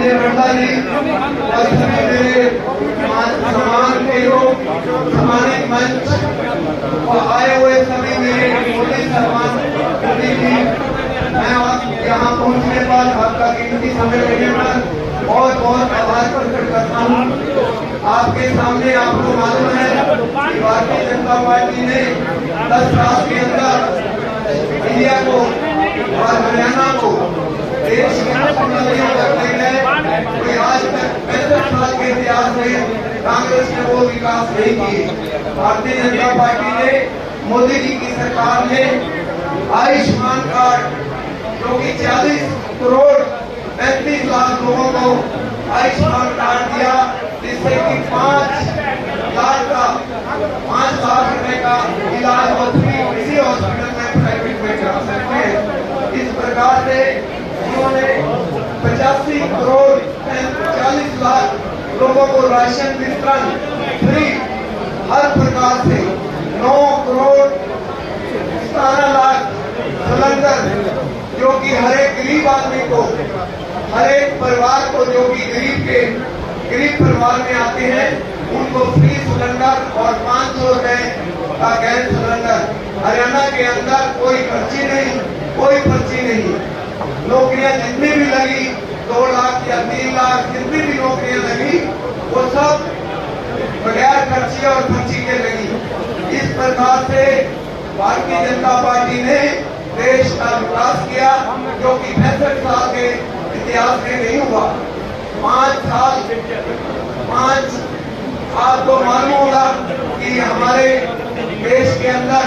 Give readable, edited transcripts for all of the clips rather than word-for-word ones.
संजय वर्मा जी और सभी मेरे सम्मान के लोग, सम्मानित मंच और आए हुए सभी मेरे मोदी सम्मान मोदी जी, मैं यहाँ पहुँचने पर आपका कीमती समय लेने पर बहुत बहुत आभार प्रकट करता हूँ। आपके सामने आपको मालूम है कि भारतीय जनता पार्टी ने 10 साल के अंदर इंडिया को और हरियाणा को देश के मुख्यमंत्रियों तक ले गए। कोई आज तक 65 साल के इतिहास में कांग्रेस ने वो विकास नहीं किए। भारतीय जनता पार्टी ने, मोदी जी की सरकार ने आयुष्मान कार्ड जो कि 40 करोड़ 35 लाख लोगों को आयुष्मान कार्ड दिया, जिससे कि 5 लाख रुपए का इलाज और किसी हॉस्पिटल में प्राइवेट में करा सकते हैं। इस प्रकार से उन्होंने 85 करोड़ 40 लाख लोगों को राशन वितरण फ्री हर प्रकार से, 9 करोड़ 17 लाख सिलेंडर जो कि हर एक गरीब आदमी को, हर एक परिवार को जो कि गरीब परिवार में आते हैं उनको फ्री सिलेंडर और 500 रुपए का गैस सिलेंडर। हरियाणा के अंदर कोई पर्ची नहीं, कोई पर्ची नहीं। नौकरियां जितनी भी लगी, 2 लाख या 3 लाख जितनी भी नौकरियां लगी, वो सब बगैर पर्ची और पर्ची के लगी। इस प्रकार से भारतीय जनता पार्टी ने देश का विकास किया, जो कि 65 साल के इतिहास में नहीं हुआ। 5 आपको मालूम होगा कि हमारे देश के अंदर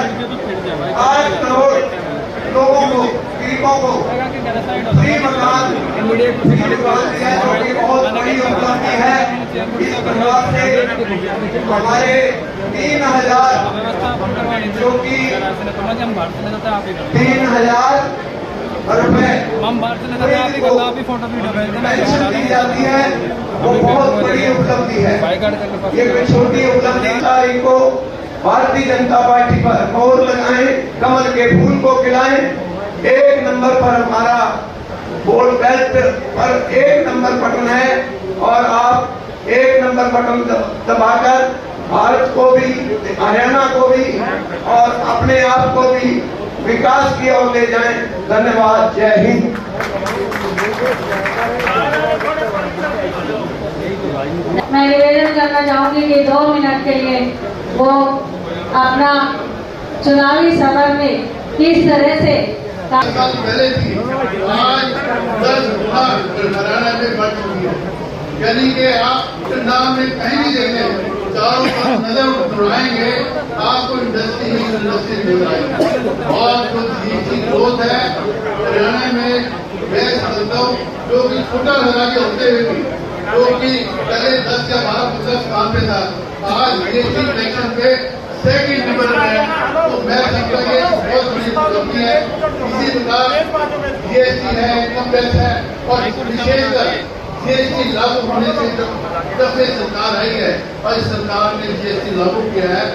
8 करोड़ लोगों को, गरीबों को फ्री मकान दिया, जो कि बहुत बड़ी उपलब्धि है। इस प्रकार से हमारे 3000 जो कि 3000 रुपए पेंशन दी जाती है, वो बहुत बड़ी उपलब्धि है। ये कोई छोटी उपलब्धि तारीख को भारतीय जनता पार्टी पर मोहर लगाएं, कमल के फूल को खिलाएं। 1 नंबर पर हमारा वोट बेल्ट पर 1 नंबर बटन है और आप 1 नंबर बटन दबाकर भारत को भी, हरियाणा को भी और अपने आप को भी विकास की ओर ले जाएं। धन्यवाद। जय हिंद। मैं निवेदन करना चाहूंगी कि 2 मिनट के लिए वो अपना चुनावी सभा में किस तरह से पहले थी, आज 10 गुना हरियाणा में बढ़ चुकी है। यानी कि आप नाम में कहीं भी देखें, चारों तरफ नजर उड़ाएंगे, आपको इंडस्ट्री नजर आएगी। और जो जी ग्रोथ है हरियाणा में, मैं समझता हूँ जो कि छोटा लगा के होते हुए भी, जो कि पहले 10 या 12% काम पे था, आज जीएसटी कलेक्शन पे 2nd नंबर पर है। तो मैं समझता हूँ ये बहुत बड़ी उपलब्धि है। इसी प्रकार जीएसटी है, इनकम टैक्स है और विशेषकर जीएसटी लागू होने से जब से सरकार आई है और इस सरकार ने जीएसटी लागू किया है,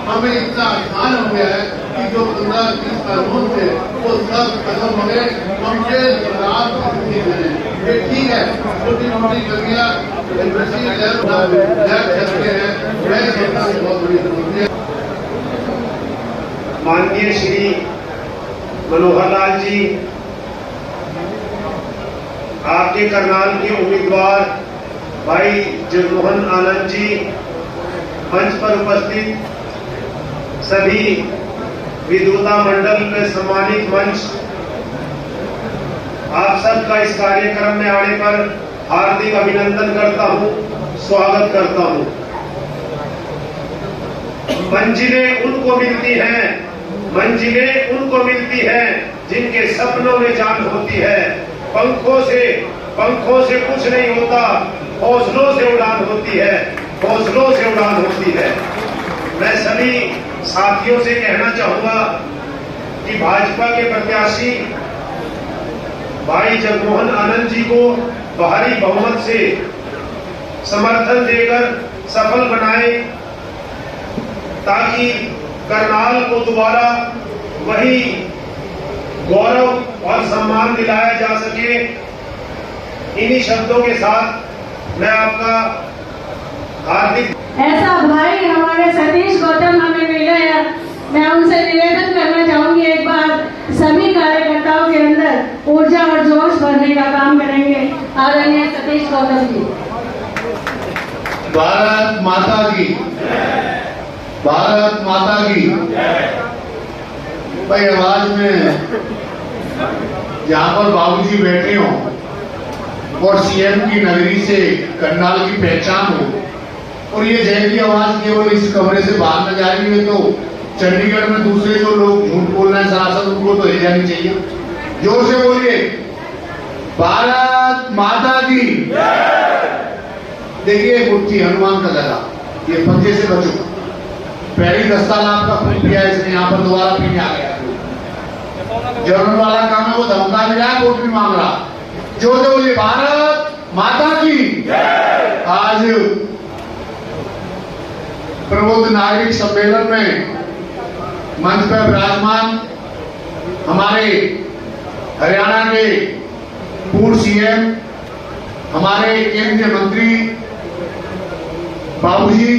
हमें इतना आसान हो गया है कि जो 15-20 कानून थे वो सब खत्म हो गए। हम ये ठीक है, छोटी मोटी कमियां इंडस्ट्री सकते हैं, मैं समझता हूँ बहुत बड़ी जरूरत है। माननीय श्री मनोहर लाल जी, आपके करनाल के उम्मीदवार भाई जगमोहन आनंद जी, मंच पर उपस्थित सभी विद्वता मंडल में सम्मानित मंच, आप सबका इस कार्यक्रम में आने पर हार्दिक अभिनंदन करता हूं, स्वागत करता हूं। मंजिलें उनको मिलती हैं, मंजिलें उनको मिलती हैं जिनके सपनों में जान होती है। पंखों से कुछ नहीं होता, हौसलों से उड़ान होती है, हौसलों से उड़ान होती है। मैं सभी साथियों से कहना चाहूंगा कि भाजपा के प्रत्याशी भाई जगमोहन आनंद जी को भारी बहुमत से समर्थन देकर सफल बनाए, ताकि करनाल को दोबारा वही गौरव और सम्मान दिलाया जा सके इन्हीं शब्दों के साथ मैं आपका हार्दिक ऐसा भाई हमारे सतीश गौतम हमें मिले हैं। मैं उनसे निवेदन करना चाहूंगी, एक बार सभी कार्यकर्ताओं के अंदर ऊर्जा और जोश भरने का काम करेंगे। आदरणीय सतीश गौतम जी। भारत माता की, भारत माता की। भाई आवाज में जहाँ पर बाबूजी बैठे हो और सीएम की नगरी से करनाल की पहचान हो और ये जय की आवाज केवल इस कमरे से बाहर न जा रही है तो चंडीगढ़ में दूसरे जो लोग झूठ बोल रहे हैं सरासर उनको तो ले जानी चाहिए। जोर से बोलिए भारत माता की। देखिए मुट्ठी हनुमान का गदा, ये पंजे से बचो। पहली 10 साल आपका खून पिया इसने, यहाँ पर दोबारा पीने आ गया। जर्नल वाला काम है, वो धमका मिला है, वोट भी मांग रहा। जो बोलिए भारत माता की। आज प्रबुद्ध नागरिक सम्मेलन में मंच पर विराजमान हमारे हरियाणा के पूर्व सीएम, हमारे केंद्रीय मंत्री बाबूजी,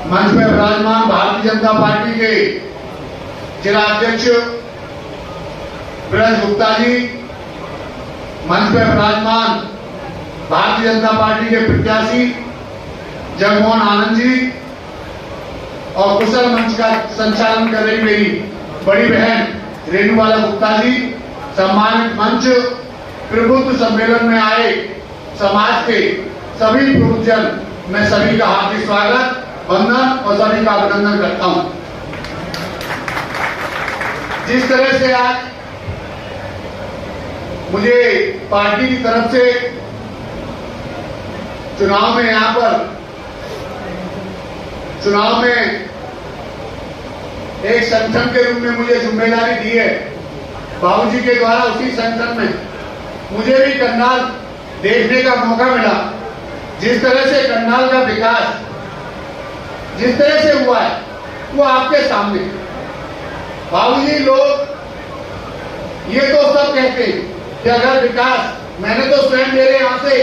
मंच पर विराजमान भारतीय जनता पार्टी के जिला अध्यक्ष ब्रज गुप्ता जी, मंच पर विराजमान भारतीय जनता पार्टी के प्रत्याशी जगमोहन आनंद जी और कुशल मंच का संचालन कर रही मेरी बड़ी बहन रेणुबाला गुप्ता जी, सम्मानित मंच, प्रबुद्ध सम्मेलन में आए समाज के सभी प्रबुद्धजन, मैं सभी का हार्दिक स्वागत, वंदन और सभी का अभिनंदन करता हूं। जिस तरह से आज मुझे पार्टी की तरफ से चुनाव में यहां पर चुनाव में एक संगठन के रूप में मुझे जिम्मेदारी दी है बाबूजी के द्वारा, उसी संगठन में मुझे भी करनाल देखने का मौका मिला। जिस तरह से करनाल का विकास जिस तरह से हुआ है वो आपके सामने। बाबूजी लोग ये तो सब कहते हैं कि अगर विकास, मैंने तो स्वयं मेरे यहां से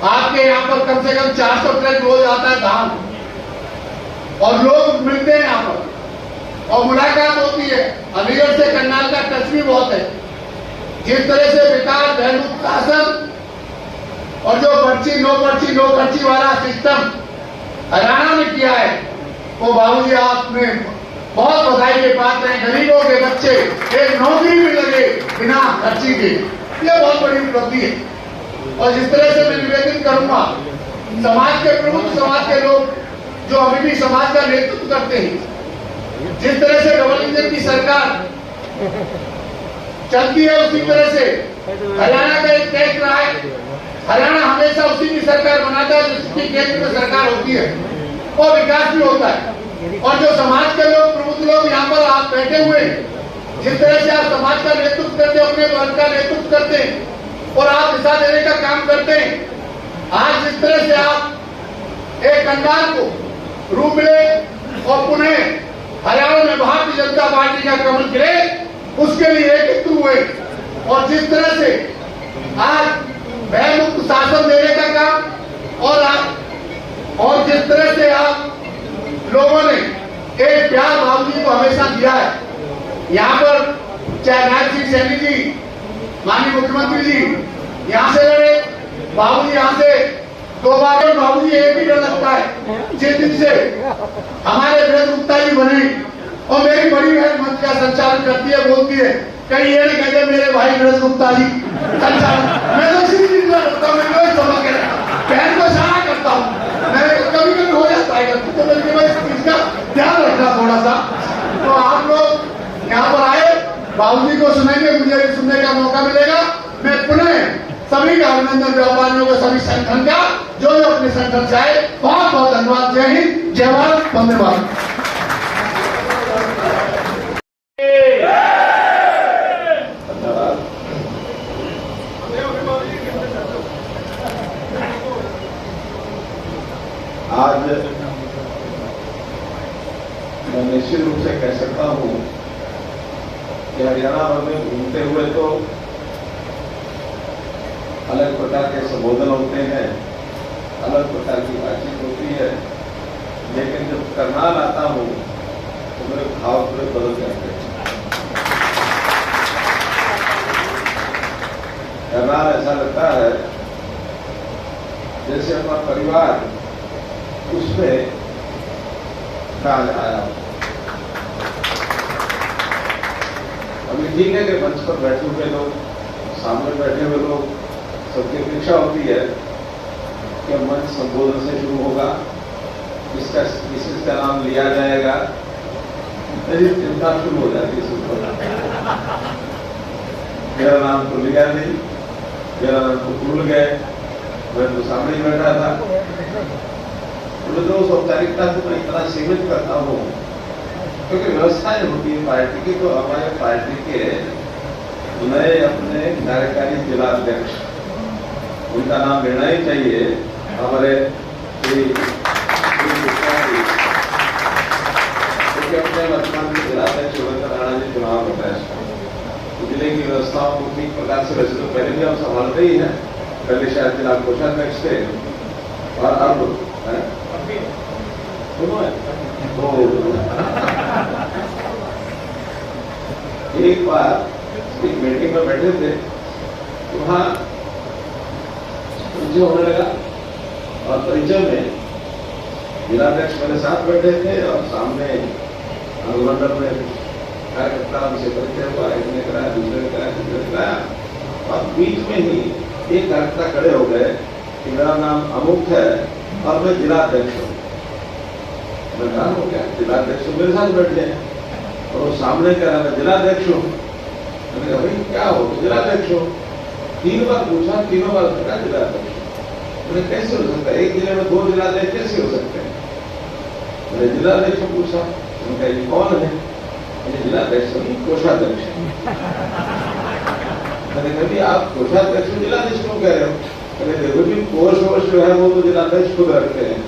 आपके यहां पर कम से कम 400 ट्रक रोज आता है धान, और लोग मिलते हैं यहाँ पर और मुलाकात होती है। अलीगढ़ से करनाल का टच भी बहुत है। जिस तरह से विकास, बहनूत शासन और जो पर्ची नो पर्ची वाला सिस्टम हरियाणा में किया है, वो बाबूजी आपने बहुत बधाई के पात्र हैं। गरीबों के बच्चे एक नौकरी में लगे बिना पर्ची के, ये बहुत बड़ी उपलब्धि है। और जिस तरह से मैं निवेदन करूंगा, समाज के प्रमुख, समाज के लोग जो अभी भी समाज का नेतृत्व करते हैं, जिस तरह से डबल इंजन की सरकार चलती है उसी तरह से हरियाणा का एक टेक्स रहा है। हरियाणा हमेशा उसी की सरकार बनाता है जिसकी केंद्र में सरकार होती है और विकास भी होता है। और जो समाज के लोग, प्रबुद्ध लोग यहाँ पर आप बैठे हुए, जिस तरह से आप समाज का नेतृत्व करते हैं, अपने वर्ग का नेतृत्व करते हैं और आप दिशा देने का काम करते हैं। आज जिस तरह से आप एक करनाल को रूप मिले और पुनः हरियाणा में भारतीय जनता पार्टी का कमल गिरे, उसके लिए एकत्र हुए और जिस तरह से आज भयमुक्त शासन देने का काम और जिस तरह से आप लोगों ने एक प्यार बाबूजी को हमेशा दिया है। यहाँ पर चाहे नायब सिंह सैनी जी, माननीय मुख्यमंत्री जी यहाँ से लड़े, बाबूजी यहाँ से 2 बार, बाबूजी एक ही डर लगता है जिस दिन से हमारे ब्रज गुप्ता जी बने और मेरी बड़ी बहन मंच का संचालन करती है, बोलती है कहीं ये नहीं कहते मेरे भाई ब्रज गुप्ता जी संचालन, मैं तो इसी चीज में रखता हूँ, मैं समझ के बहन को इशारा करता हूँ, मैं कभी कभी हो जाता है तो बल्कि मैं इस चीज का ध्यान रखना थोड़ा सा। तो आप लोग यहाँ पर आए, बाबूजी को सुनेंगे, मुझे भी सुनने का मौका मिलेगा। मैं पुनः सभी का अभिनंदन, व्यापारियों को, सभी संगठन का, जो अपने संगठन से आए, बहुत बहुत धन्यवाद। जय हिंद, जय भारत, वंदे मातरम। आज मैं निश्चित रूप से कह सकता हूं कि हरियाणा भर में घूमते हुए तो अलग प्रकार के संबोधन होते हैं, अलग प्रकार की बातचीत होती है, लेकिन जब करनाल आता हूँ तो मेरे भाव पूरे बदल जाते हैं। करनाल ऐसा लगता है जैसे अपना परिवार उसमें काज आया। अभी ठीक है कि मंच पर बैठे हुए लोग, सामने बैठे हुए लोग, सबकी अपेक्षा होती है कि मंच संबोधन से शुरू होगा, इसका नाम लिया जाएगा, मेरी चिंता शुरू हो जाती है सुनकर। मेरा नाम तो लिया नहीं, मेरा नाम तो भूल गए, मैं तो सामने ही बैठा था। तो जो औपचारिकता को मैं इतना सीमित करता हूँ क्योंकि व्यवस्थाएं होती है पार्टी की, तो हमारे पार्टी के नए अपने कार्यकारी जिलाध्यक्ष, उनका नाम लेना ही चाहिए, हमारे अपने वर्तमान के जिलाध्यक्ष राणा जी चुनाव होता है। जिले की व्यवस्थाओं को ठीक प्रकार से वैसे तो पहले भी हम संभालते ही हैं, पहले शायद जिला कोषाध्यक्ष थे और अब एक बार एक मीटिंग में बैठे थे, वहां परिचय होने लगा और परिचय में जिलाध्यक्ष मेरे साथ बैठे थे और सामने अनुमंडल में कार्यकर्ता उनसे परिचय हुआ, एक ने कराया, दूसरे ने कराया, तीसरे ने कराया, और बीच में ही एक कार्यकर्ता खड़े हो गए कि मेरा नाम अमुक है और मैं जिलाध्यक्ष हूँ। मैं कहा हो गया जिलाध्यक्ष मेरे साथ बैठ गए और वो सामने कह रहा मैं जिलाध्यक्ष हूँ। मैंने कहा भाई क्या हो, जिलाध्यक्ष हो? 3 बार पूछा, तीनों बार कहा जिलाध्यक्ष। मैंने कैसे हो सकता है, एक जिले में 2 जिलाध्यक्ष कैसे हो सकते हैं? मैंने जिलाध्यक्ष पूछा, उनका ये कौन है? जिलाध्यक्ष नहीं, कोषाध्यक्ष। मैंने कभी आप कोषाध्यक्ष जिलाध्यक्ष क्यों कह रहे हो? मैंने देखो भी कोष वोष जो है वो तो जिलाध्यक्ष खुद रखते हैं,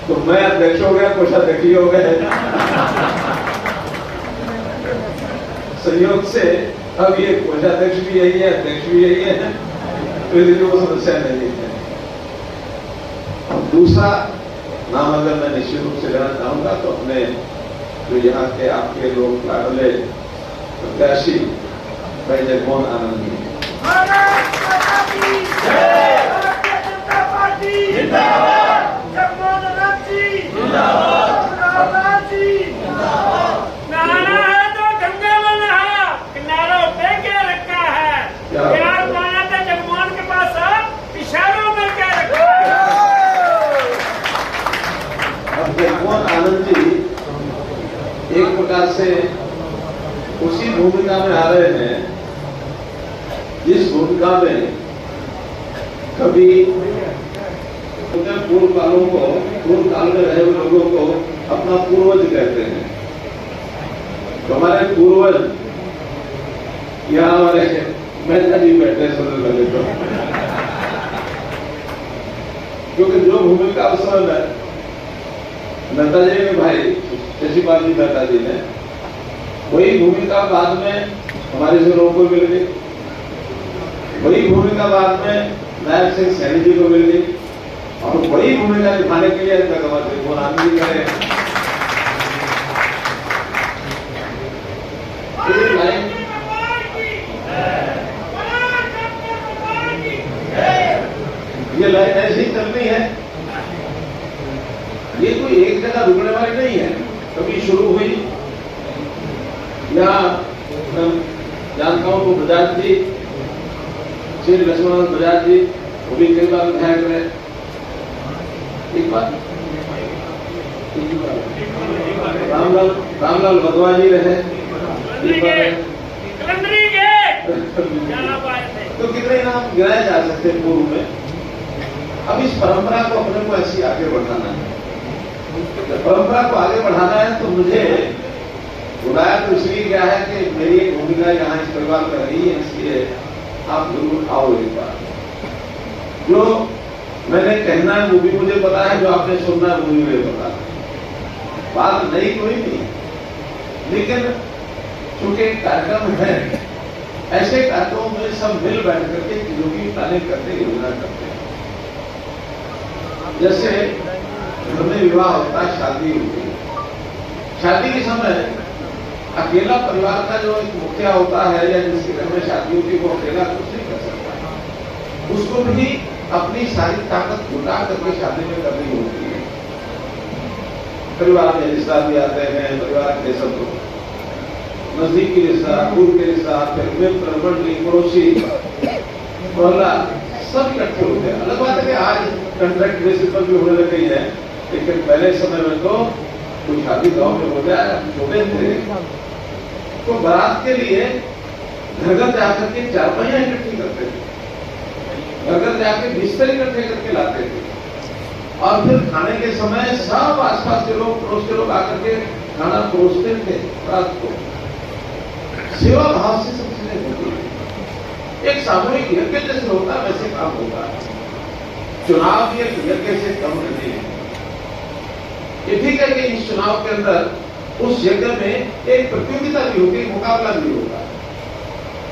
तो मैं अध्यक्ष हो गया, कोषाध्यक्ष ही हो गए। संयोग से अब ये कोषाध्यक्ष भी यही है, अध्यक्ष भी यही है, तो इसलिए वो समस्या नहीं है। दूसरा नाम अगर मैं निश्चित रूप से लेना चाहूंगा तो अपने जो यहाँ के आपके लोग लाडले प्रत्याशी भाई जगमोहन आनंद जी। जगमोहन के पास इशारों में क्या रखा है? अब जगमोहन आनंद जी एक प्रकार से उसी भूमिका में आ रहे हैं जिस भूमिका में कभी पूर्व काल में रहे हुए लोगों को अपना पूर्वज कहते हैं। तो हमारे पूर्वज यहाँ हमारे मेहता जी बैठे सुनने लगे तो, क्योंकि जो भूमिका उस समय मेहता जी ने भाई शशिपाल जी मेहता जी ने, वही भूमिका बाद में हमारे से लोगों को मिल गई, वही भूमिका बाद में नायक सिंह सैनी जी को मिल गई, और वही भूमिका निभाने के लिए जगमोहन आनंद जी करें। ये लाइन ऐसी ही चलनी है, ये कोई एक जगह रुकने वाली नहीं है। कभी शुरू हुई या जानता हूं को बजाज जी, श्री लक्ष्मण बजाज जी, वो भी कई बार विधायक रहे। एक बार रामलाल भगवा जी रहे, तो कितने नाम गिराए जा सकते हैं पूर्व में। अब इस परंपरा को अपने को ऐसी आगे बढ़ाना है, परंपरा को आगे बढ़ाना है। तो मुझे बुलाया तो इसलिए क्या है कि मेरी एक भूमिका यहाँ इस परिवार में रही है, इसलिए आप जरूर आओ एक बार। जो मैंने कहना है वो भी मुझे पता है, जो आपने सुनना है वो भी मुझे पता है। बात नहीं कोई नहीं, लेकिन चूंकि कार्यक्रम है ऐसे कार्यक्रमों में सब मिल बैठ करके चीजों की प्लानिंग करते, योजना करते हैं। जैसे घर में विवाह होता है, शादी होती है, शादी के समय अकेला परिवार का जो एक मुखिया होता है या जिसके घर में शादी होती है वो अकेला कुछ नहीं कर सकता, उसको भी अपनी सारी ताकत जुटा करके शादी में करनी होती है। परिवार में रिश्ता भी आते हैं, परिवार के सब नजदीकी रिश्ता, दूर के रिश्ता, फिर मित्र मंडली, पड़ोसी, मोहल्ला सब इकट्ठे होते हैं। अलग बात है कि आज कॉन्ट्रैक्ट बेसिस पर भी होने लग गई है, लेकिन पहले समय में तो कोई शादी गांव में हो जाए, छोटे थे तो बारात के लिए घर घर जाकर के चारपाइयां इकट्ठी करते थे, घर घर जाके बिस्तर इकट्ठे करके लाते थे और फिर खाने के समय सब आसपास के लोग, पड़ोस के लोग आकर के खाना परोसते थे। रात को सेवा भाव से सब चीजें होती है। एक सामूहिक यज्ञ जैसे होता है वैसे काम होता है। चुनाव भी एक यज्ञ से कम नहीं है। ये ठीक है कि इस चुनाव के अंदर उस यज्ञ में एक प्रतियोगिता भी होगी, मुकाबला भी होगा।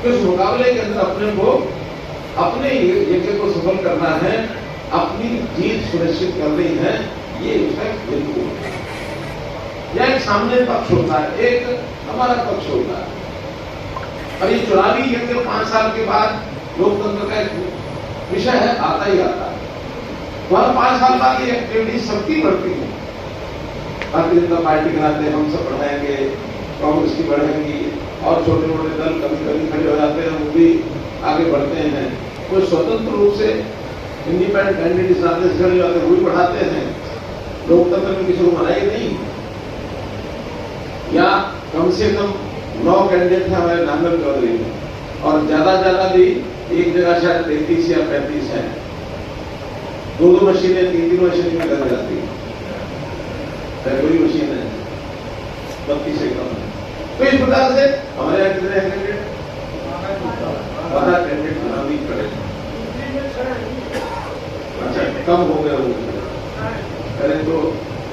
तो उस मुकाबले के अंदर अपने को, अपने यज्ञ को सफल करना है, अपनी जीत सुनिश्चित करनी है, ये उसका हेतु है। यह एक सामने पक्ष होता है, एक हमारा पक्ष होता है। और ये चुनावी यज्ञ 5 साल के बाद लोकतंत्र का एक विषय है, आता ही आता है। तो हर 5 साल बाद ये एक्टिविटी सबकी बढ़ती है। भारतीय जनता पार्टी के नाते हम सब बढ़ाएंगे, कांग्रेस की बढ़ेगी और छोटे मोटे दल कभी कभी खड़े हो जाते हैं, वो भी आगे बढ़ते हैं। कोई स्वतंत्र रूप से इंडिपेंडेंट कैंडिडेट नाते से खड़े जाते हैं, वो भी बढ़ाते हैं। लोकतंत्र में किसी को मनाई नहीं, या कम से कम 9 कैंडिडेट थे हमारे नांगल चौधरी में, और ज्यादा भी एक जगह शायद 33 या 35 है। 2-2 मशीनें, 3-3 मशीनें में लग जाती है, कोई मशीन है 32 से कम है। तो इस प्रकार से हमारे यहाँ कितने कैंडिडेट, 12 कैंडिडेट चुनाव भी खड़े। अच्छा, कम हो गए होंगे पहले तो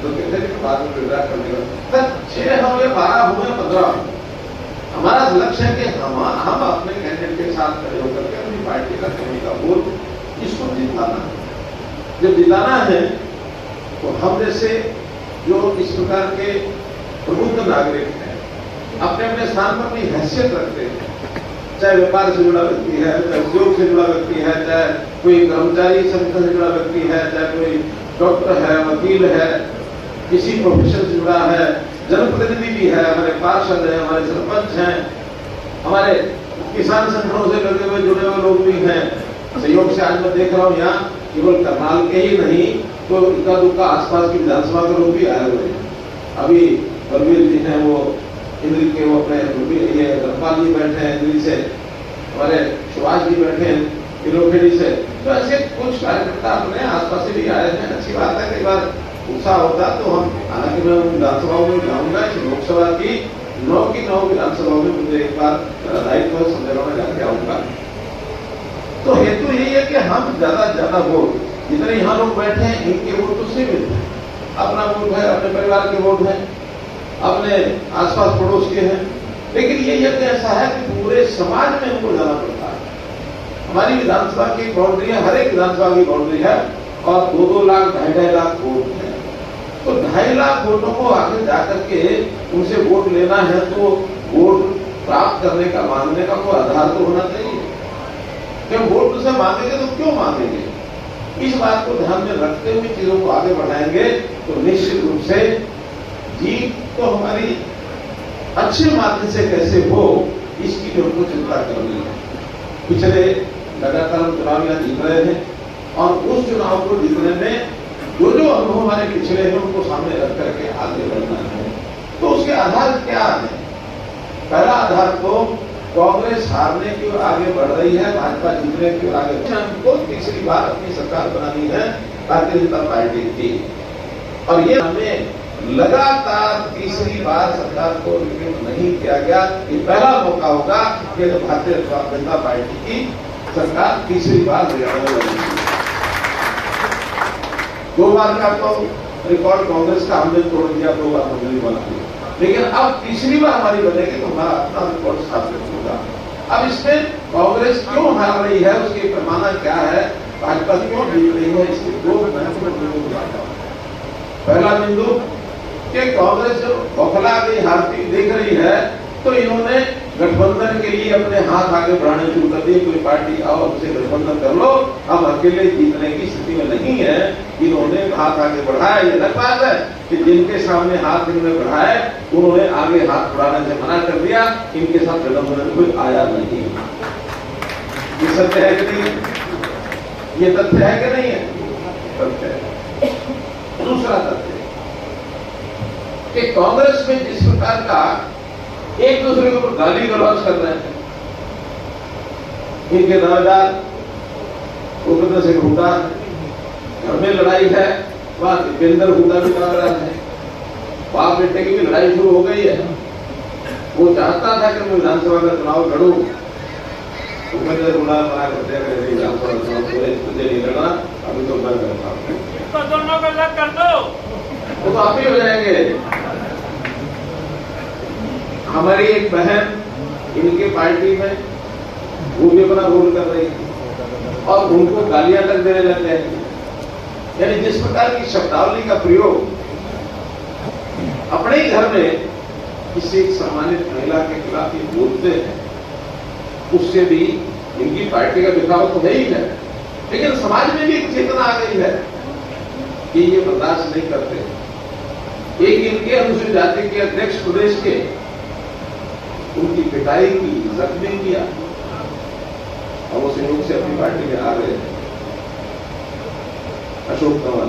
कहते थे बाद में विड्रा करने का। 6 हो गए, 12 हो गए, 15 हो। हमारा लक्ष्य है कि हम अपने कैंडिडेट के साथ खड़े होकर के अपनी पार्टी का कमी का वोट इसको जिताना है। जब जिताना है तो हम जैसे जो इस प्रकार के प्रबुद्ध नागरिक हैं, अपने अपने स्थान पर अपनी हैसियत रखते हैं, चाहे व्यापार से जुड़ा व्यक्ति है, चाहे उद्योग से जुड़ा व्यक्ति है, चाहे कोई कर्मचारी संगठन से जुड़ा व्यक्ति है, चाहे कोई डॉक्टर है, वकील है, किसी प्रोफेशन से जुड़ा है, जनप्रतिनिधि भी है, हमारे पार्षद है, हमारे सरपंच हैं, हमारे किसान संगठनों से लगे हुए जुड़े हुए लोग भी हैं। सहयोग से आज मैं देख रहा हूँ यहाँ केवल करनाल के ही नहीं तो इक्का दुक्का आसपास की विधानसभा के लोग भी आए हुए हैं। अभी बलवीर जी हैं, वो इंद्री के, वो अपने ये धर्मपाल जी बैठे हैं इंद्री से, हमारे सुभाष जी बैठे हैं इलोखेड़ी से। तो ऐसे कुछ कार्यकर्ता अपने आसपास से भी आए हैं। अच्छी बात है, कई बार उत्साह होता तो हम, हालांकि मैं विधानसभाओं में जाऊंगा, लोकसभा की 9 की 9 विधानसभाओं में मुझे एक बार दायित्व सम्मेलन में जाके आऊंगा। तो हेतु यही है कि हम ज्यादा वोट, जितने यहाँ लोग बैठे हैं इनके वोट तो सीमित है, अपना वोट है, अपने परिवार के वोट है, अपने आसपास पड़ोस के हैं, लेकिन ये यज्ञ ऐसा है कि पूरे समाज में हमको जाना पड़ता है। हमारी विधानसभा की बाउंड्री है, हर एक विधानसभा की बाउंड्री है, और 2-2 लाख 2.5 लाख वोट है। तो 2.5 लाख वोटों को आगे जाकर के उनसे वोट लेना है तो वोट प्राप्त करने का, मांगने का कोई आधार तो होना चाहिए। जब वोट उसे मांगेंगे तो क्यों मांगेंगे, इस बात को ध्यान में रखते हुए चीजों को आगे बढ़ाएंगे तो निश्चित रूप से जीत तो हमारी अच्छे माध्यम से कैसे हो, इसकी भी हमको चिंता करनी है। पिछले लगातार हम चुनाव यहाँ जीत रहे हैं, और उस चुनाव को जीतने में जो अनुभव हमारे पिछले हैं उनको सामने रख करके आगे बढ़ना है। तो उसके आधार क्या है? पहला आधार तो कांग्रेस हारने की ओर आगे बढ़ रही है, भाजपा जीतने की ओर आगे। हमको तीसरी बार अपनी सरकार बनानी है भारतीय जनता पार्टी की, और ये हमें लगातार तीसरी बार सरकार को रिपीट नहीं किया गया। ये पहला मौका होगा कि भारतीय जनता पार्टी की सरकार तीसरी बार हरियाणा में। 2 बार का तो रिकॉर्ड कांग्रेस का हमने तोड़ दिया, 2 बार हमने बना दिया, लेकिन अब तीसरी बार हमारी बनेगी तो हमारा अपना रिकॉर्ड स्थापित होगा। अब इसमें कांग्रेस क्यों हार रही है, उसकी पैमाना क्या है, भाजपा क्यों जीत रही है, इसके दो महत्वपूर्ण बिंदु बताता हूं। पहला बिंदु कि कांग्रेस जो बौखला गई हारती दिख रही है, तो इन्होंने गठबंधन के लिए अपने हाथ आगे बढ़ाने शुरू कर दिए। कोई पार्टी आओ हमसे गठबंधन कर लो, हम अकेले जीतने की स्थिति में नहीं है। इन्होंने हाथ आगे बढ़ाया। ये अलग बात है कि जिनके सामने हाथ इन्होंने बढ़ाए उन्होंने आगे हाथ बढ़ाने से मना कर दिया। इनके साथ गठबंधन कोई आया नहीं। ये सत्य है कि नहीं? ये तथ्य है कि नहीं है? तथ्य है। दूसरा तथ्य कि कांग्रेस में जिस प्रकार का एक दूसरे के ऊपर गाली गलौज कर रहे हैं, इनके दावेदार भूपेंद्र सिंह हुड्डा, घर में लड़ाई है, वहां दीपेंद्र हुड्डा भी दावेदार है, बाप बेटे की भी लड़ाई शुरू हो गई है। वो चाहता था कि मैं विधानसभा का चुनाव लड़ूं, भूपेंद्र हुड्डा मना करते हैं विधानसभा चुनाव मुझे नहीं लड़ना, अभी तो मैं करता हूं। दोनों को अलग कर दो, वो तो आप ही हो जाएंगे। हमारी एक बहन इनके पार्टी में वो भी अपना रोल कर रही थी और उनको गालियां तक देने लग गए। यानी जिस प्रकार की शब्दावली का प्रयोग अपने ही घर में किसी एक सम्मानित महिला के खिलाफ ये बोलते हैं, उससे भी इनकी पार्टी का दिखावा तो है ही है, लेकिन समाज में भी एक चेतना आ गई है कि ये बर्दाश्त नहीं करते। एक इनके अनुसूचित जाति के अध्यक्ष प्रदेश के उनकी पिटाई की, जख्मी किया और वो संयोग से अपनी पार्टी में आ गए। अशोक तंवर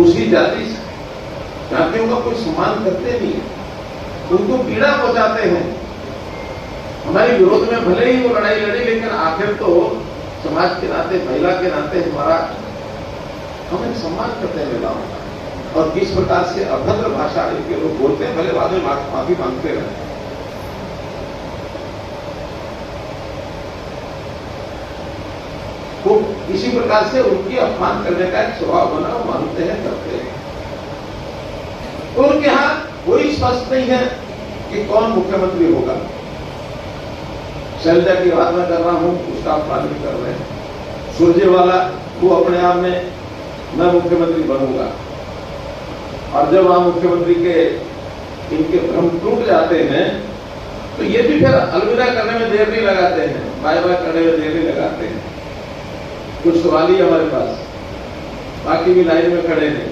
उसी जातियों का कोई सम्मान करते नहीं है, उनको पीड़ा पहुंचाते हैं। हमारे विरोध में भले ही वो लड़ाई लड़ी, लेकिन आखिर तो समाज के नाते, महिला के नाते हमारा हम एक सम्मान करते हैं महिलाओं का। और किस प्रकार से अभद्र भाषा इनके लोग बोलते हैं, भले बाद में माफी मांगते रहे। वो इसी प्रकार से उनकी अपमान करने का एक स्वभाव बना, मानते हैं, करते हैं। तो उनके यहां कोई स्पष्ट नहीं है कि कौन मुख्यमंत्री होगा। शैलजा की बात मैं कर रहा हूं, उसका अपमान भी कर रहे हैं। सुरजेवाला वो अपने आप में मैं मुख्यमंत्री बनूंगा, और जब वहां मुख्यमंत्री के इनके भ्रम टूट जाते हैं तो ये भी फिर अलविदा करने में देर नहीं लगाते हैं, बाय बाय करने में देर नहीं लगाते हैं। कुछ सवाल ही हमारे पास, बाकी भी लाइन में खड़े हैं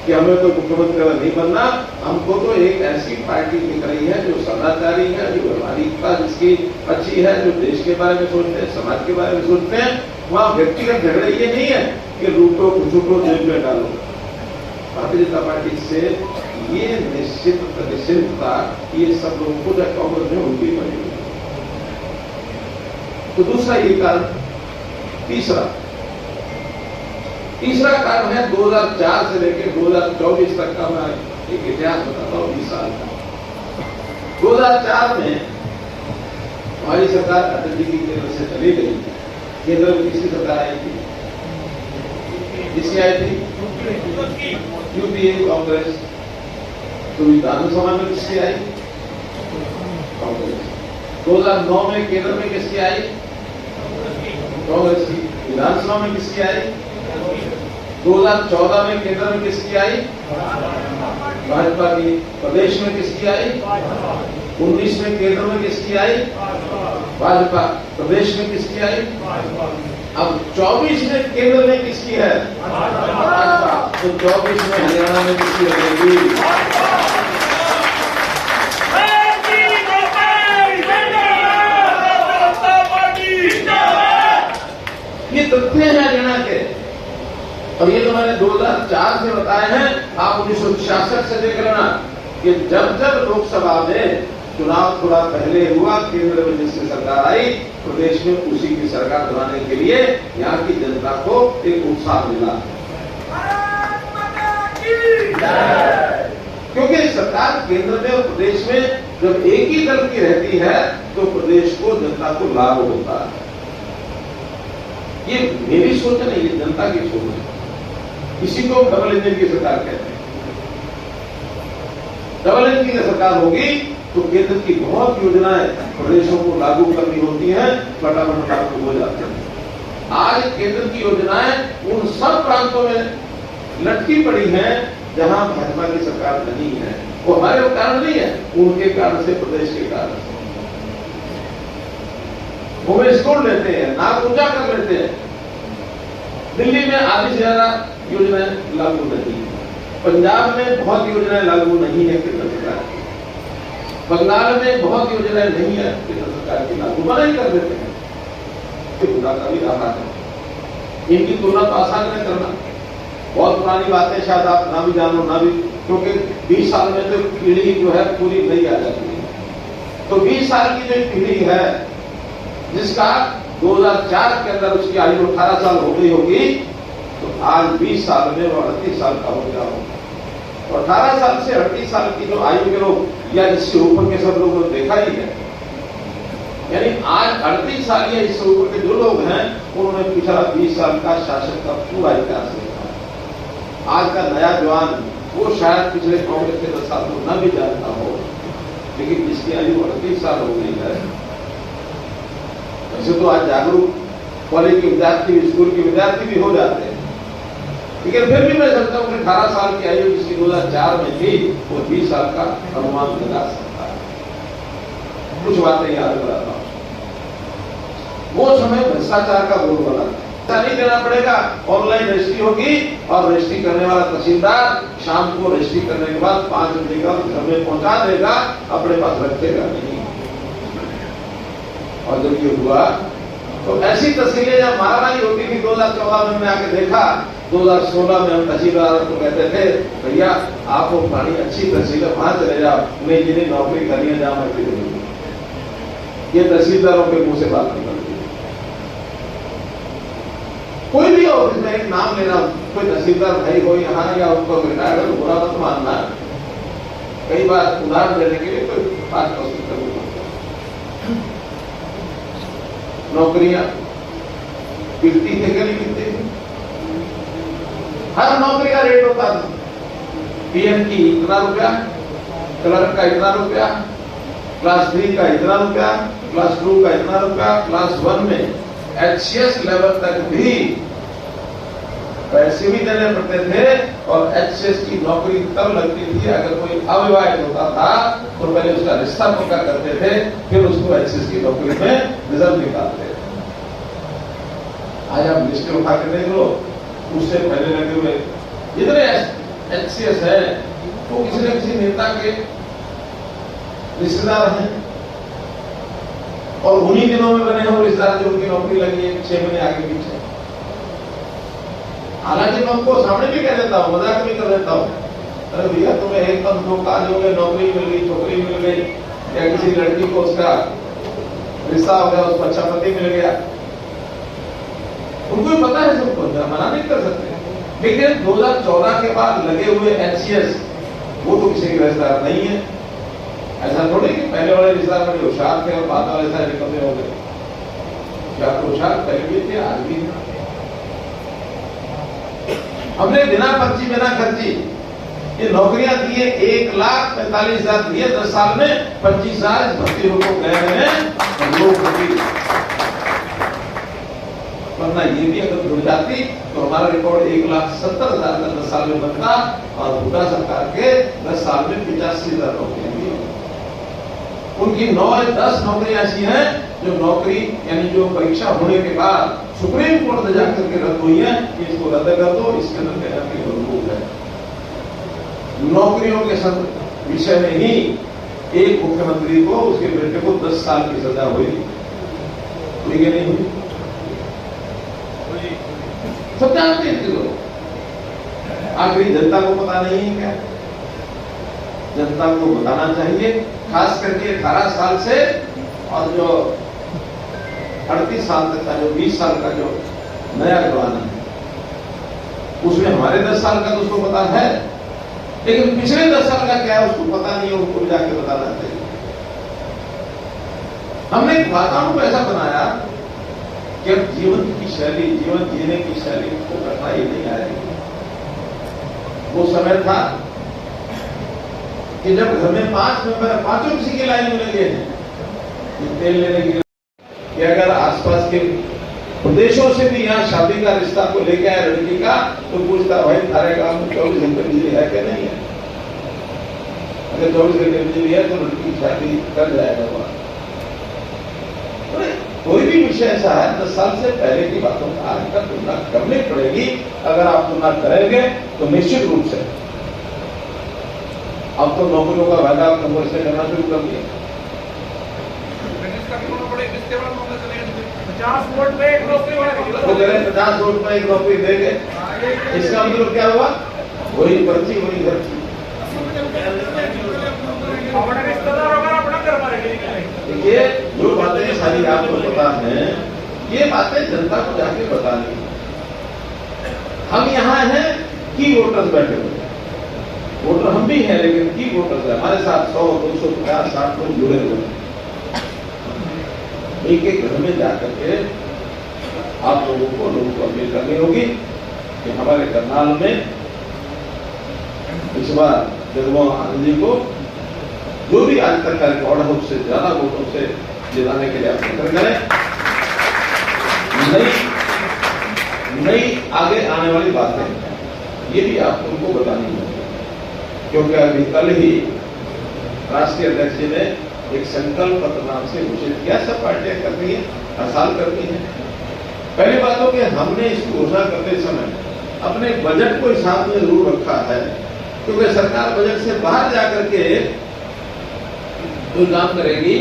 कि हमें तो मुख्यमंत्री नहीं बनना, हमको तो एक ऐसी पार्टी दिख रही है जो सदाचारी है, जो व्यवहारिकता जिसकी अच्छी है, जो देश के बारे में सोचते हैं, समाज के बारे में सोचते हैं। वहां व्यक्तिगत झगड़े ये नहीं है कि लूटो खुचूटो जेल में डालो। भारतीय जनता पार्टी से ये निश्चित प्रतिष्ठितता ये सब लोगों को कांग्रेस में उनकी बनी हुई। तो दूसरा ये कारण। तीसरा कारण है 2004 से लेकर 2024 तक का मैं एक इतिहास बताता हूं। 20 साल का 2004 में हमारी सरकार अटल जी की केंद्र से चली गई। केंद्र में किसकी सरकार आई थी? किसकी आई थी? यूपीए कांग्रेस। तो विधानसभा में किसकी आई? कांग्रेस। 2009 में केंद्र में किसकी आई? कांग्रेस की। विधानसभा में किसकी आई? 2014 में केंद्र में किसकी आई? भाजपा की। प्रदेश में किसकी आई? 19 में केंद्र में किसकी आई? भाजपा। प्रदेश में किसकी आई? अब 24 में केंद्र में किसकी है? भाजपा। तो 24 में हरियाणा में किसकी रहेगी? ये तथ्य है हरियाणा के, और ये तो मैंने 2004 से बताए हैं। आप 1966 से देख लेना कि जब जब लोकसभा में चुनाव थोड़ा पहले हुआ, केंद्र में जिसकी सरकार आई, प्रदेश में उसी की सरकार बनाने के लिए यहाँ की जनता को एक उत्साह मिला। क्योंकि सरकार केंद्र में और प्रदेश में जब एक ही दल की रहती है तो प्रदेश को, जनता को लाभ होता है। ये मेरी सोच नहीं, ये जनता की सोच है। इसी को डबल इंजन की सरकार कहते हैं। डबल इंजन की सरकार होगी तो केंद्र की बहुत योजनाएं प्रदेशों को लागू करनी होती हैं, फटाफट लागू हो जाते हैं। आज केंद्र की योजनाएं उन सब प्रांतों में लटकी पड़ी हैं जहां भाजपा की सरकार नहीं है। वो हमारे कारण नहीं है, उनके कारण से, प्रदेश के कारण से। उमेश तोड़ लेते हैं, नाक ऊंचा कर लेते हैं। दिल्ली में आधी से ज्यादा योजनाएं लागू नहीं है, पंजाब में बहुत योजनाएं लागू नहीं है केंद्र सरकार की, बंगाल में बहुत योजनाएं नहीं है केंद्र सरकार की, लागू मना ही कर देते हैं। बुरा का भी रहा है। इनकी तुलना तो आसान है करना, बहुत पुरानी बातें शायद आप ना भी जानो ना भी, क्योंकि 20 साल में तो पीढ़ी जो है पूरी नई आ जाती है। तो 20 साल की जो पीढ़ी है जिसका 2004 के अंदर उसकी आयु 18 साल हो गई होगी, तो आज 20 साल में वो 38 साल का हो गया होगा। और 18 साल से 38 साल की जो आयु के लोग या इससे ऊपर के सब लोगों ने देखा ही है। यानी आज 38 साल या इससे ऊपर के जो लोग हैं उन्होंने पिछला 20 साल का शासन का पूरा इतिहास देखा। आज का नया जवान वो शायद पिछले कांग्रेस के 10 साल को न भी जानता हो, लेकिन जिसकी आयु 38 साल हो गई है, वैसे तो आज जागरूक कॉलेज के विद्यार्थी, स्कूल के विद्यार्थी भी हो जाते हैं, लेकिन फिर भी मैं समझता हूँ कि 18 साल की आयु जिसकी 2004 में थी वो 20 साल का अनुमान लगा सकता है। कुछ बातें याद कराता हूं। वो समय भ्रष्टाचार का बोलबाला था। नहीं देना पड़ेगा, ऑनलाइन रजिस्ट्री होगी और रजिस्ट्री करने वाला तहसीलदार शाम को रजिस्ट्री करने के बाद 5 बजे का घर में पहुंचा देगा, अपने पास रखेगा नहीं। और जब ये हुआ तो ऐसी तहसीलें जब मारामारी होती थी 2014 में, मैं आके देखा 2016 में हम तहसीलदार को कहते थे भैया आप वो पानी अच्छी तहसील है वहां चले जाओ, उन्हें जिन्हें नौकरी करनी है जहां मर्जी करेंगे। ये तहसीलदारों के मुंह से बात नहीं करती। कोई भी ऑफिस में एक नाम लेना, कोई तहसीलदार भाई हो यहाँ या उनको रिटायर हो, बुरा मत मानना। कई बार उदाहरण देने के लिए कोई बात प्रस्तुत करनी नौकरियां गिरती थे क्या नहीं गिरती थी? हर नौकरी का रेट होता था। पीएम की इतना रुपया, क्लर्क का इतना रुपया, क्लास 3 का इतना रुपया, क्लास 2 का इतना रुपया, क्लास 1 में HCS लेवल तक भी पैसे भी देने पड़ते थे। और HCS की नौकरी तब लगती थी अगर कोई अविवाहित होता था तो पहले उसका रिश्ता पक्का करते थे, फिर उसको HCS की नौकरी में रिजल्ट निकालते थे। आज आप लिस्ट उठा के देख लो, उससे पहले लगे हुए जितने HCS है वो किसी न किसी नेता के रिश्तेदार हैं, और उन्हीं दिनों में बने हैं वो रिश्तेदार जो उनकी नौकरी लगी है 6 महीने आगे पीछे। हालांकि मैं उनको सामने भी कह देता हूँ, मजाक भी कर देता हूँ, अरे भैया तुम्हें एक पद 2 काज हो गए, नौकरी मिल गई, छोकरी मिल गई, या किसी लड़की को उसका रिश्ता हो गया, उसको अच्छा पति मिल गया। उनको भी पता है सबको, मना नहीं कर सकते। लेकिन 2014 के बाद लगे हुए HCS वो तो किसी के रिश्तेदार नहीं है। ऐसा थोड़ी कि पहले वाले रिश्तेदार बड़े होशियार थे और बाद वाले सारे निकलते हो गए। क्या तो होशियार पहले भी थे, आज भी थे। हमने बिना पर्ची बिना खर्ची ये नौकरियां दी है, 1,45,000 दिए 10 साल में, 25,000 भर्ती लोगों को गए हैं लोग। वरना ये भी अगर जुड़ जाती तो हमारा रिकॉर्ड 1,70,000 का 10 साल में बनता, और भूटा सरकार के 10 साल में 85,000 नौकरियां दी। उनकी 9 या 10 नौकरियां ऐसी हैं जो नौकरी यानी जो परीक्षा होने के बाद सुप्रीम कोर्ट में जाकर के रद्द हुई है कि इसको रद्द कर दो, इसके अंदर कहना कि बंदूक है। नौकरियों के विषय में ही एक मुख्यमंत्री को, उसके बेटे को 10 साल की सजा हुई, लेकिन नहीं हुई। सब जानते हैं लोग, आखिरी जनता को पता नहीं है क्या? जनता को बताना चाहिए, खास करके 18 साल से और जो 38 साल तक का, जो 20 साल का जो नया जवान है, उसमें हमारे 10 साल का तो उसको पता है, लेकिन पिछले 10 साल का क्या है उसको पता नहीं है, उनको जाके बताना चाहिए। हमने वातावरण को ऐसा बनाया कि अब जीवन की शैली, जीवन जीने की शैली को कठिनाई नहीं आएगी। वो समय था कि जब घर में 5 मेंबर है, पांचों किसी की लाइन में लगे हैं तेल लेने के लिए, कि अगर आसपास के प्रदेशों से भी यहाँ शादी का रिश्ता को लेके आए लड़की का, तो पूछता भाई थारे गांव में 24 घंटे बिजली है क्या नहीं है? अगर 24 घंटे बिजली है तो लड़की की शादी कर जाएगा वहां। कोई भी विषय ऐसा है 10 साल से पहले की बातों का आज तक तुलना करनी पड़ेगी। अगर आप तुलना करेंगे तो निश्चित रूप से अब तो नौकरियों का वायदा कांग्रेस ने करना शुरू कर दिया। 50 वोट पे एक नौकरी वो कह रहे 50 वोट में एक नौकरी देंगे, इसका मतलब क्या हुआ? वही पर्ची वही खर्ची। अपने रिश्तेदारों का अपना घर मारेंगे। ये जो बातें सारी आपको पता है, ये बातें जनता को जाके बतानी। हम यहाँ हैं की वोटर्स बैठे हुए, वोटर हम भी हैं, लेकिन की वोटर्स है हमारे साथ 100, 250, 60 लोग जुड़े हुए हैं। एक एक घर में जाकर के आप लोगों को अपील करनी होगी कि हमारे करनाल में इस बार जगमोहन आनंद जी को जो भी आज तक का रिकॉर्ड है उससे ज्यादा वोटों से जिताने के लिए आप प्रयत्न करें। नई आगे आने वाली बातें ये भी आप उनको बतानी होगी, क्योंकि अभी कल ही राष्ट्रीय अध्यक्ष जी ने एक संकल्प पत्र नाम से घोषित किया। सब पार्टियां कर रही है, हर साल करती है। पहली बात तो कि हमने इसको घोषणा करते समय अपने बजट को हिसाब में जरूर रखा है, क्योंकि सरकार बजट से बाहर जाकर के जो काम करेगी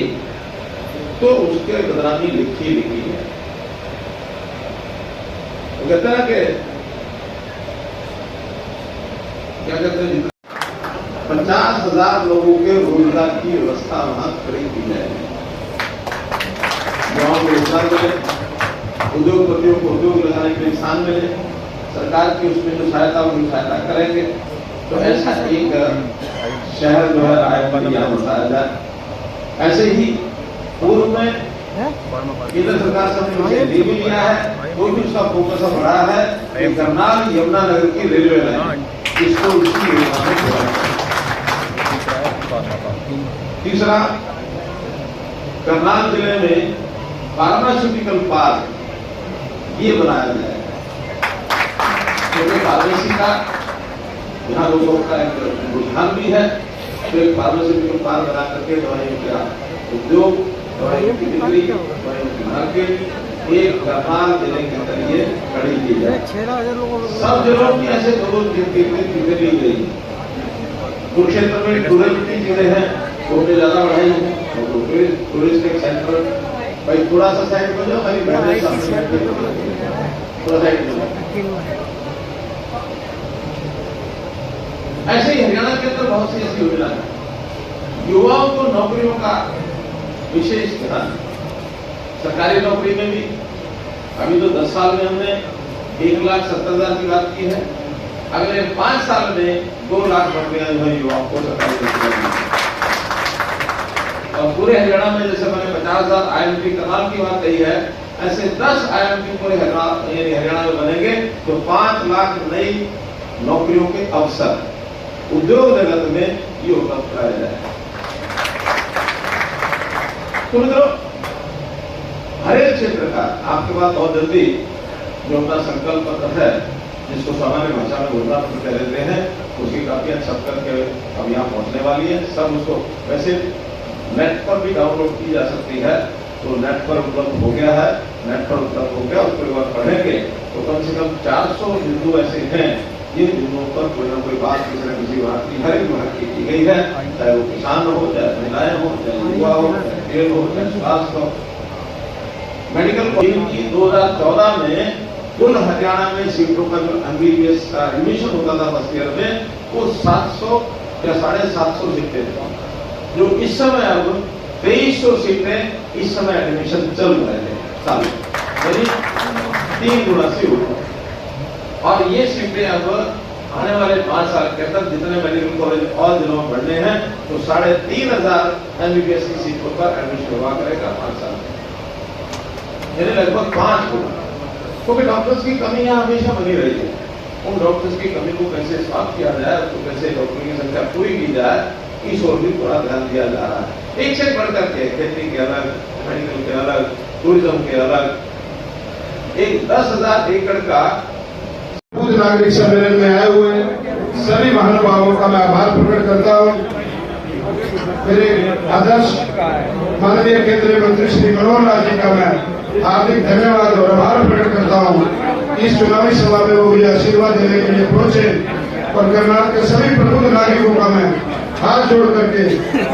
तो उसके बदनामी लिखी है। वो कहते हैं कि क्या कहते हैं, 50,000 लोगों के रोजगार की व्यवस्था वहां खड़ी की जाएगी। गांव को रोजगार मिले, उद्योगपतियों को उद्योग लगाने के लिए स्थान मिले, सरकार की उसमें जो सहायता उनकी सहायता करेंगे। तो ऐसा एक शहर जो है यहाँ बताया जाए। ऐसे ही पूर्व में केंद्र सरकार से हमने ले भी लिया है, वो भी उसका फोकस बढ़ा है। करनाल यमुनानगर की रेलवे लाइन, इसको उसी योजना में जोड़ा। तीसरा, करनाल जिले में फार्मास्यूटिकल पार्क ये बनाया जाएगा, क्योंकि फार्मेसी का यहाँ लोगों का एक रुझान भी है। तो एक फार्मास्यूटिकल पार्क बना करके दवाइयों का उद्योग, दवाइयों की बिक्री, दवाइयों की मार्केट एक करनाल जिले के अंदर ये खड़ी की जाए। सब जगहों की ऐसे दो चीजें ली गई। कुरुक्षेत्र में टूरिज्म की चीजें हैं, तो ज्यादा बढ़ाई है। टूरिस्ट एक सेंटर, भाई थोड़ा सा साइड हो जाओ, खाली बैठने थोड़ा साइड हो जाओ। ऐसे ही हरियाणा के अंदर बहुत सी ऐसी योजना है। युवाओं को नौकरियों का विशेष ध्यान, सरकारी नौकरी में भी अभी तो 10 साल में हमने 1,70,000 की बात की है। अगले 5 साल में 2 लाख नौकरियां जो है युवाओं को सरकारी नौकरियां। और पूरे हरियाणा में जैसे मैंने 50,000 IMT करनाल की बात कही है, ऐसे 10 IMT पूरे हरियाणा में बनेंगे तो 5 लाख नई नौकरियों के अवसर उद्योग जगत में ये उपलब्ध कराया जाएगा। तो मित्रों, हर एक क्षेत्र का आपके पास बहुत जल्दी जो अपना संकल्प पत्र है, जिसको सामान्य भाषा में घोषणा पत्र कह देते हैं, उसकी काफियां छप करके अब यहाँ पहुंचने वाली है। सब उसको वैसे नेट पर भी डाउनलोड की जा सकती है, तो नेट पर उपलब्ध हो गया है। नेट पर उपलब्ध हो गया, उसको एक बार पढ़ेंगे तो कम से कम 400 बिंदु ऐसे हैं जिन बिंदुओं पर कोई ना कोई बात किसी न किसी बात की हर एक विभाग की गई है, चाहे वो किसान हो, चाहे महिलाएं हो, चाहे युवा हो, चाहे खेल हो, चाहे स्वास्थ्य हो, मेडिकल की 2014 में कुल हरियाणा में सीटों का जो MBBS का एडमिशन होता था फर्स्ट ईयर में, वो 700 या 750 सीटें थी, जो इस समय अब 2300 सीटें इस समय एडमिशन चल रहे हैं साल, यानी 3 गुना से ऊपर। और ये सीटें अब आने वाले 5 साल के अंदर जितने मेडिकल कॉलेज और जिलों में बढ़ने हैं, तो 3,500 MBBS की सीटों पर एडमिशन हुआ करेगा 5 साल में, यानी लगभग 5 गुना। क्योंकि डॉक्टर्स की कमी यहाँ हमेशा बनी रही है। उन डॉक्टर्स की कमी को कैसे समाप्त किया जाए, उसको कैसे डॉक्टरों की संख्या पूरी की जाए, इस ओर भी थोड़ा ध्यान दिया जा रहा है। एक से बढ़कर के खेती के अलग, मेडिकल के अलग, टूरिज्म के अलग, एक 10,000 एकड़ का खुद नागरिक सम्मेलन में आए हुए सभी महानुभावों का मैं आभार प्रकट करता हूँ। मेरे आदर्श माननीय केंद्रीय मंत्री श्री मनोहर लाल जी का मैं हार्दिक धन्यवाद और आभार प्रकट करता हूँ। इस चुनावी सभा में वो मुझे आशीर्वाद देने के लिए पहुंचे और कर्नाटक के सभी प्रबुद्ध नागरिकों का मैं हाथ जोड़ करके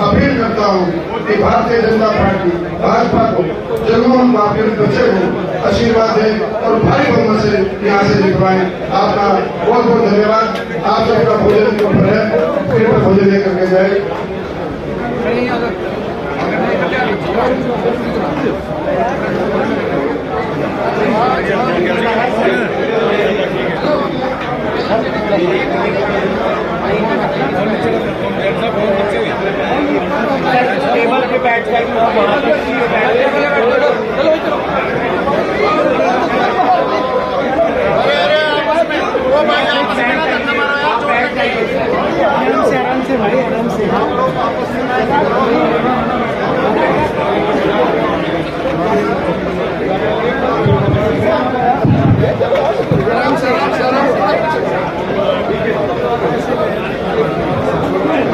अपील करता हूँ कि भारतीय जनता पार्टी भाजपा को जगमोहन बच्चे को आशीर्वाद दें और भारी बहुमत से यहाँ से जितवाएं। आपका बहुत बहुत धन्यवाद। आप सबका भोजन के ऊपर है, फिर भोजन लेकर के जाए। टेबल पे बैठ आराम से भाई, आराम से।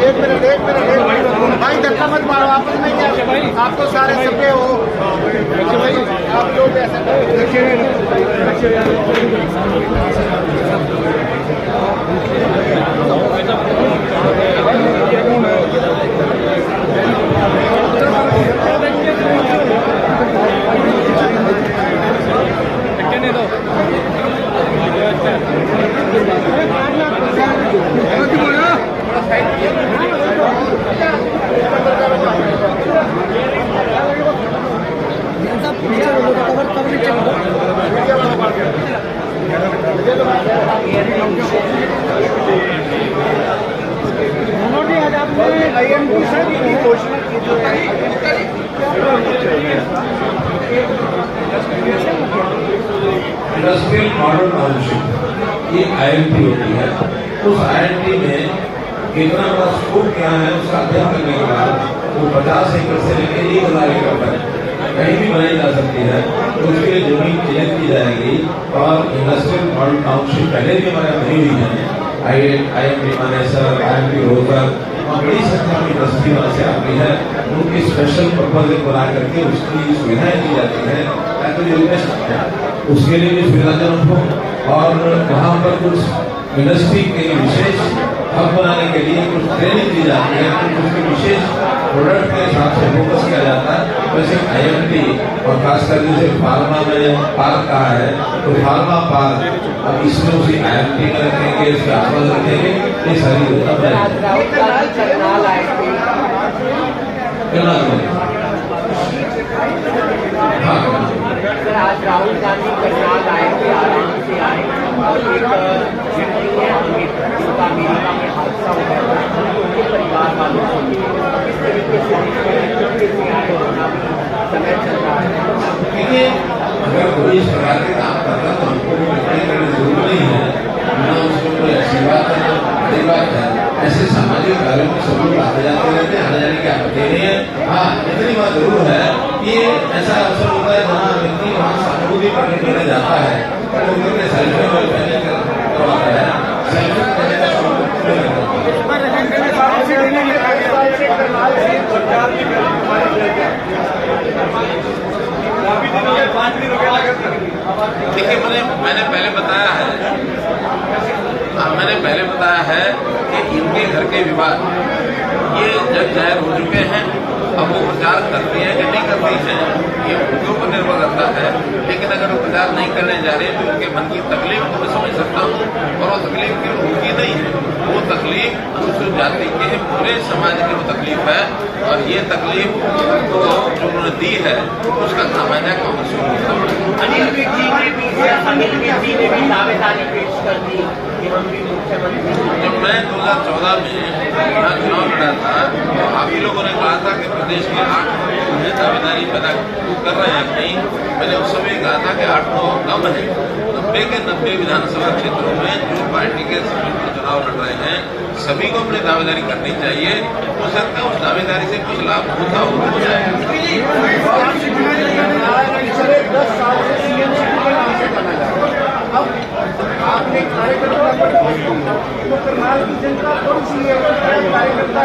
एक मिनट भाई, धक्का मत मारो, आपस में क्या, आप तो सारे सबके हो भाई, आप लोग इंडस्ट्रियल मॉडल टाउनशिप ये IMT होती है। उस IMT में कितना बड़ा स्कोप क्या है उसका अध्ययन करने के बाद वो 50 एकड़ से लेकर 1,000 एकड़ तक कहीं भी बनाई जा सकती है। तो उसके लिए जमीन चयन की जाएगी और इंडस्ट्रियल मॉडल टाउनशिप पहले भी हमारे बनी हुई है। IMT मानेसर, IMT रोहतक और बड़ी संख्या में इंडस्ट्री वहाँ से आती है। उनकी स्पेशल प्रपोजल बना करके उसकी सुविधाएं दी जाती है ताकि जो इन्वेस्ट है उसके लिए भी सुविधाजनक हो और वहाँ पर कुछ इंडस्ट्री के विशेष हब बनाने के लिए कुछ ट्रेनिंग दी जाती है, कुछ उसके विशेष प्रोडक्ट के हिसाब से फोकस किया जाता है। वैसे IMT और खासकर जैसे फार्मा में पार्क कहा है तो फार्मा पार्क अब इसमें उसी IMT में रखेंगे, इसके आसपास रखेंगे, ये सारी योजना आज राहुल गांधी करनाल आए थे, आराम से आए और एक व्यक्ति है जिनका अमेरिका में हादसा हो गया था, उनके परिवार वालों को किस तरीके से आए समय चल रहा है। देखिए, अगर कोई इस प्रकार के काम करता तो हमको जरूर नहीं है ना, उसको कोई अच्छी बात है ना बड़ी बात है। ऐसे सामाजिक कार्यों में सब लोग आते जाते रहते हैं, आने जाने की आपत्ति नहीं है। हाँ, इतनी बात जरूर है कि ऐसा अवसर होता है जहाँ व्यक्ति वहाँ सहानुभूति प्रकट करने जाता है तो उनके सेल्फी में पहले करवाता है, सेल्फी करने का देखिए, मैंने पहले बताया है कि इनके घर के विवाद ये जग जाहिर हो चुके हैं। अब वो प्रचार करती है कि नहीं करती है ये उनके ऊपर निर्भर करता है, लेकिन अगर वो प्रचार नहीं करने जा रहे हैं तो उनके मन की तकलीफ को मैं समझ सकता हूँ और वो तकलीफ केवल उनकी नहीं है, वो तकलीफ अनुसूचित जाति के पूरे समाज की वो तकलीफ है और ये तकलीफ को जो उन्होंने दी है उसका खामियाजा कौन अनिल विज जी ने भी दावेदारी पेश कर दी कि हम भी मुख्यमंत्री। जब मैं 2014 में यहाँ चुनाव लड़ा था तो आप ही लोगों ने कहा था कि प्रदेश के 8 में दावेदारी पैदा कर रहे हैं अपनी। मैंने उस समय कहा था कि 8-9 कम है। 90 के 90 विधानसभा क्षेत्रों में जो पार्टी के चुनाव लड़ रहे हैं सभी को अपनी दावेदारी करनी चाहिए। हो सकता है उस दावेदारी से कुछ लाभ होता हो जाएगा। आपने कार्यकर्ता तो करनाल की जनता कौन सी है कार्यकर्ता